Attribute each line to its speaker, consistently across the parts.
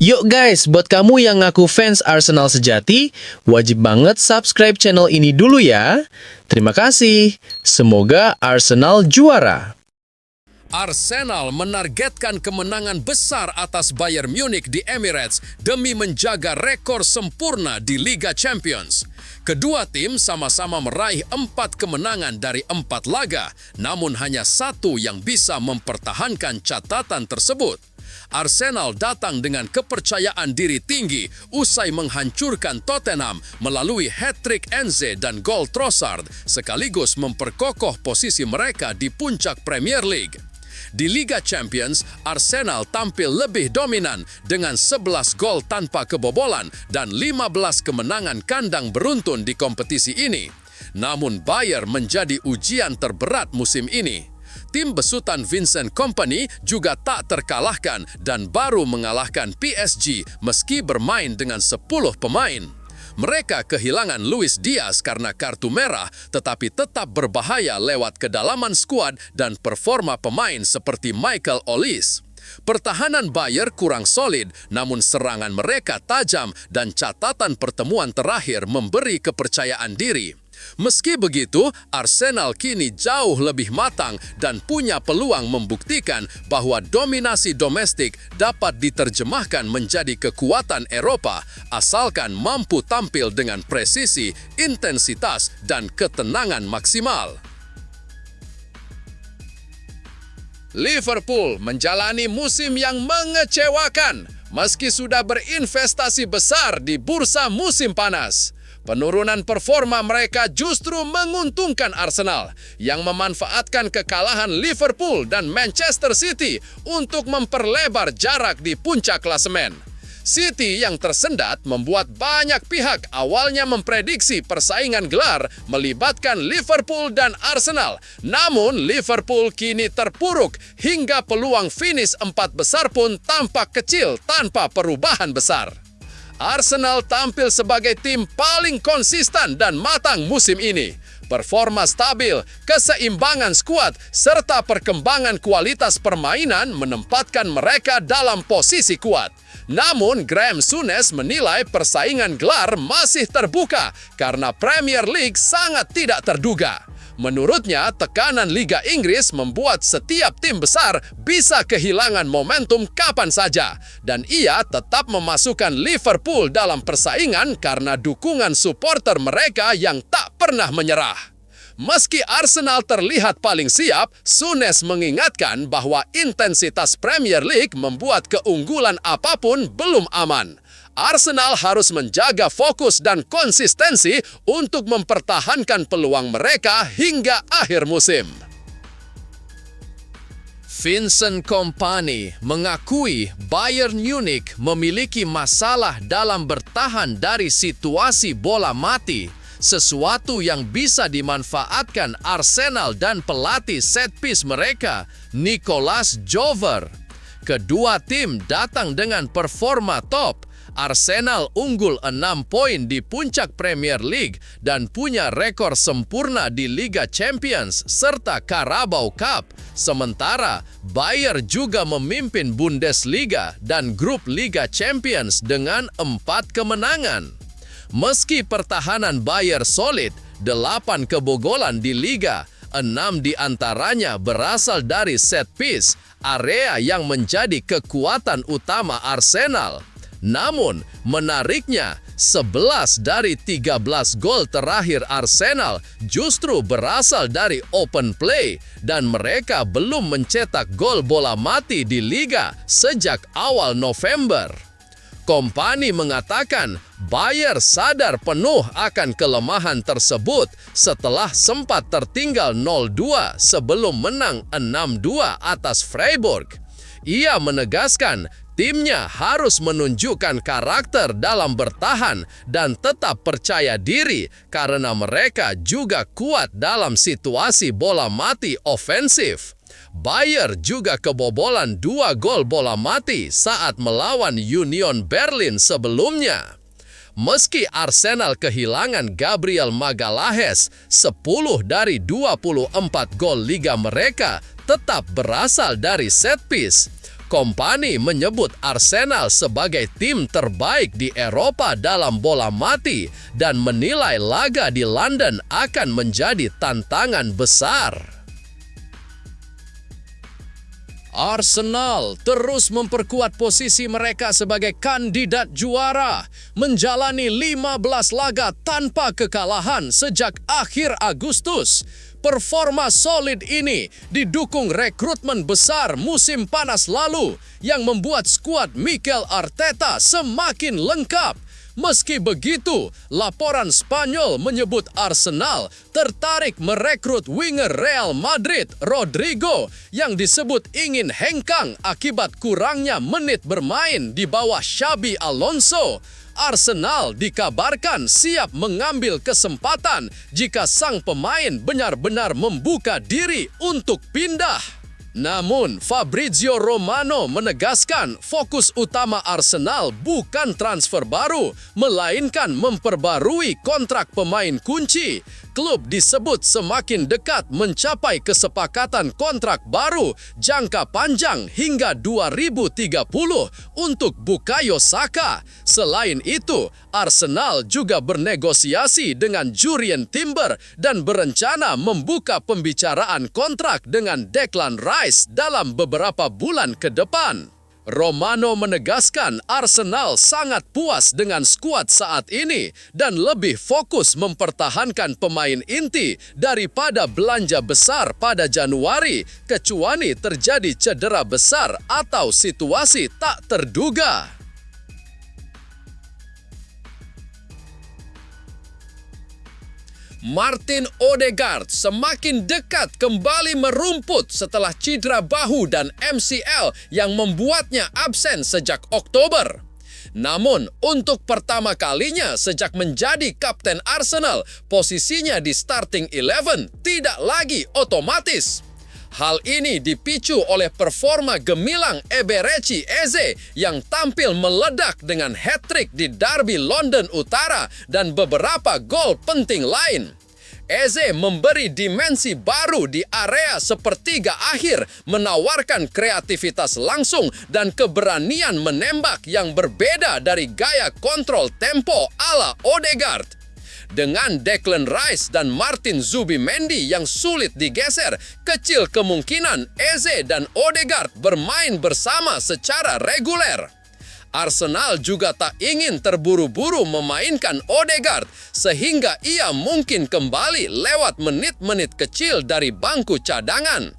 Speaker 1: Yuk guys, buat kamu yang ngaku fans Arsenal sejati, wajib banget subscribe channel ini dulu ya. Terima kasih. Semoga Arsenal juara.
Speaker 2: Arsenal menargetkan kemenangan besar atas Bayern Munich di Emirates demi menjaga rekor sempurna di Liga Champions. Kedua tim sama-sama meraih 4 kemenangan dari 4 laga, namun hanya satu yang bisa mempertahankan catatan tersebut. Arsenal datang dengan kepercayaan diri tinggi usai menghancurkan Tottenham melalui hat-trick Enze dan gol Trossard, sekaligus memperkokoh posisi mereka di puncak Premier League. Di Liga Champions, Arsenal tampil lebih dominan dengan 11 gol tanpa kebobolan dan 15 kemenangan kandang beruntun di kompetisi ini. Namun Bayern menjadi ujian terberat musim ini. Tim besutan Vincent Kompany juga tak terkalahkan dan baru mengalahkan PSG meski bermain dengan 10 pemain. Mereka kehilangan Luis Diaz karena kartu merah, tetapi tetap berbahaya lewat kedalaman skuad dan performa pemain seperti Michael Olise. Pertahanan Bayern kurang solid, namun serangan mereka tajam dan catatan pertemuan terakhir memberi kepercayaan diri. Meski begitu, Arsenal kini jauh lebih matang dan punya peluang membuktikan bahwa dominasi domestik dapat diterjemahkan menjadi kekuatan Eropa asalkan mampu tampil dengan presisi, intensitas, dan ketenangan maksimal. Liverpool menjalani musim yang mengecewakan meski sudah berinvestasi besar di bursa musim panas. Penurunan performa mereka justru menguntungkan Arsenal yang memanfaatkan kekalahan Liverpool dan Manchester City untuk memperlebar jarak di puncak klasemen. City yang tersendat membuat banyak pihak awalnya memprediksi persaingan gelar melibatkan Liverpool dan Arsenal. Namun Liverpool kini terpuruk hingga peluang finish 4 besar pun tampak kecil tanpa perubahan besar. Arsenal tampil sebagai tim paling konsisten dan matang musim ini. Performa stabil, keseimbangan skuad, serta perkembangan kualitas permainan menempatkan mereka dalam posisi kuat. Namun, Graham Souness menilai persaingan gelar masih terbuka karena Premier League sangat tidak terduga. Menurutnya, tekanan Liga Inggris membuat setiap tim besar bisa kehilangan momentum kapan saja. Dan ia tetap memasukkan Liverpool dalam persaingan karena dukungan supporter mereka yang tak pernah menyerah. Meski Arsenal terlihat paling siap, Souness mengingatkan bahwa intensitas Premier League membuat keunggulan apapun belum aman. Arsenal harus menjaga fokus dan konsistensi untuk mempertahankan peluang mereka hingga akhir musim. Vincent Kompany mengakui Bayern Munich memiliki masalah dalam bertahan dari situasi bola mati, sesuatu yang bisa dimanfaatkan Arsenal dan pelatih set piece mereka, Nicolas Jover. Kedua tim datang dengan performa top. Arsenal unggul 6 poin di puncak Premier League dan punya rekor sempurna di Liga Champions serta Carabao Cup. Sementara Bayern juga memimpin Bundesliga dan grup Liga Champions dengan 4 kemenangan. Meski pertahanan Bayern solid, 8 kebobolan di Liga, 6 diantaranya berasal dari set piece, area yang menjadi kekuatan utama Arsenal. Namun, menariknya, 11 dari 13 gol terakhir Arsenal justru berasal dari open play dan mereka belum mencetak gol bola mati di Liga sejak awal November. Kompany mengatakan Bayern sadar penuh akan kelemahan tersebut setelah sempat tertinggal 0-2 sebelum menang 6-2 atas Freiburg. Ia menegaskan timnya harus menunjukkan karakter dalam bertahan dan tetap percaya diri karena mereka juga kuat dalam situasi bola mati ofensif. Bayern juga kebobolan 2 gol bola mati saat melawan Union Berlin sebelumnya. Meski Arsenal kehilangan Gabriel Magalhaes, 10 dari 24 gol liga mereka tetap berasal dari set piece. Kompany menyebut Arsenal sebagai tim terbaik di Eropa dalam bola mati dan menilai laga di London akan menjadi tantangan besar. Arsenal terus memperkuat posisi mereka sebagai kandidat juara, menjalani 15 laga tanpa kekalahan sejak akhir Agustus. Performa solid ini didukung rekrutmen besar musim panas lalu yang membuat skuad Mikel Arteta semakin lengkap. Meski begitu, laporan Spanyol menyebut Arsenal tertarik merekrut winger Real Madrid Rodrigo yang disebut ingin hengkang akibat kurangnya menit bermain di bawah Xabi Alonso. Arsenal dikabarkan siap mengambil kesempatan jika sang pemain benar-benar membuka diri untuk pindah. Namun, Fabrizio Romano menegaskan fokus utama Arsenal bukan transfer baru, melainkan memperbarui kontrak pemain kunci. Klub disebut semakin dekat mencapai kesepakatan kontrak baru jangka panjang hingga 2030 untuk Bukayo Saka. Selain itu, Arsenal juga bernegosiasi dengan Jurrien Timber dan berencana membuka pembicaraan kontrak dengan Declan Rice dalam beberapa bulan ke depan. Romano menegaskan Arsenal sangat puas dengan skuad saat ini dan lebih fokus mempertahankan pemain inti daripada belanja besar pada Januari, kecuali terjadi cedera besar atau situasi tak terduga. Martin Odegaard semakin dekat kembali merumput setelah cedera bahu dan MCL yang membuatnya absen sejak Oktober. Namun, untuk pertama kalinya sejak menjadi kapten Arsenal, posisinya di starting 11 tidak lagi otomatis. Hal ini dipicu oleh performa gemilang Eberechi Eze yang tampil meledak dengan hat-trick di Derby London Utara dan beberapa gol penting lain. Eze memberi dimensi baru di area sepertiga akhir, menawarkan kreativitas langsung dan keberanian menembak yang berbeda dari gaya kontrol tempo ala Odegaard. Dengan Declan Rice dan Martin Zubimendi yang sulit digeser, kecil kemungkinan Eze dan Odegaard bermain bersama secara reguler. Arsenal juga tak ingin terburu-buru memainkan Odegaard sehingga ia mungkin kembali lewat menit-menit kecil dari bangku cadangan.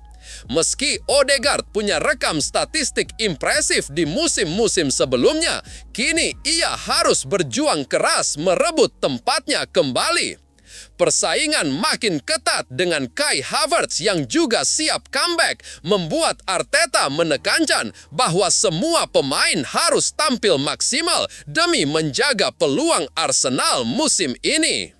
Speaker 2: Meski Odegaard punya rekam statistik impresif di musim-musim sebelumnya, kini ia harus berjuang keras merebut tempatnya kembali. Persaingan makin ketat dengan Kai Havertz yang juga siap comeback, membuat Arteta menekankan bahwa semua pemain harus tampil maksimal demi menjaga peluang Arsenal musim ini.